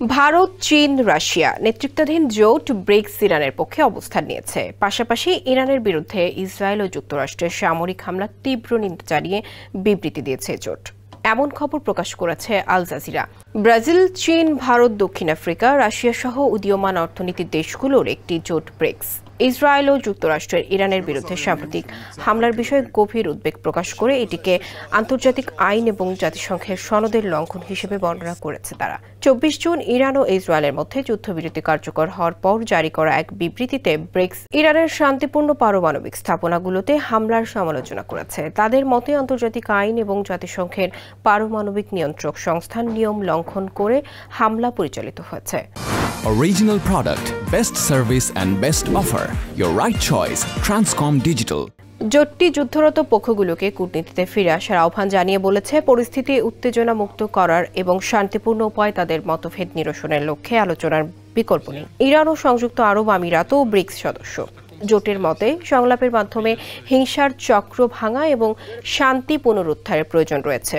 ভারত, চীন, রাশিয়া নেতৃত্বাধীন জোট ব্রিক্স ইরানের পক্ষে অবস্থান নিয়েছে। পাশাপাশি ইরানের বিরুদ্ধে ইসরায়েল ও যুক্তরাষ্ট্রের সামরিক হামলার তীব্র নিন্দা জানিয়ে বিবৃতি দিয়েছে জোট। এমন খবর প্রকাশ করেছে আল জাজিরা। ব্রাজিল, চীন, ভারত, দক্ষিণ আফ্রিকা, রাশিয়া সহ উদীয়মান অর্থনীতির দেশগুলোর একটি জোট ব্রিক্স ইসরায়েল ও যুক্তরাষ্ট্রের ইরানের বিরুদ্ধে সাম্প্রতিক হামলার বিষয়ে গভীর উদ্বেগ প্রকাশ করে এটিকে আন্তর্জাতিক আইন এবং জাতিসংঘের সনদের লঙ্ঘন হিসেবে বর্ণনা করেছে তারা। 24 জুন ইরান ও ইসরায়েলের মধ্যে যুদ্ধবিরতি কার্যকর হওয়ার পর জারি করা এক বিবৃতিতে ব্রিক্স ইরানের শান্তিপূর্ণ পারমাণবিক স্থাপনাগুলোতে হামলার সমালোচনা করেছে। তাদের মতে আন্তর্জাতিক আইন এবং জাতিসংঘের পারমাণবিক নিয়ন্ত্রক সংস্থার নিয়ম লঙ্ঘন করে হামলা পরিচালিত হয়েছে। Original product, best service and best offer. Your right choice, Transcom Digital. জোটটি যুদ্ধরত পক্ষগুলোকে কূটনীতিতে ফিরে আসার আহ্বান জানিয়ে বলেছে, পরিস্থিতি উত্তেজনা মুক্ত করার এবং শান্তিপূর্ণ উপায়ে তাদের মতভেদ নিরসনের লক্ষ্যে আলোচনার বিকল্প নেই। ইরান ও সংযুক্ত আরব আমিরাতও ব্রিক্স সদস্য। জোটের মতে সংলাপের মাধ্যমে হিংসার চক্র ভাঙা এবং শান্তি পুনরুদ্ধারের প্রয়োজন রয়েছে।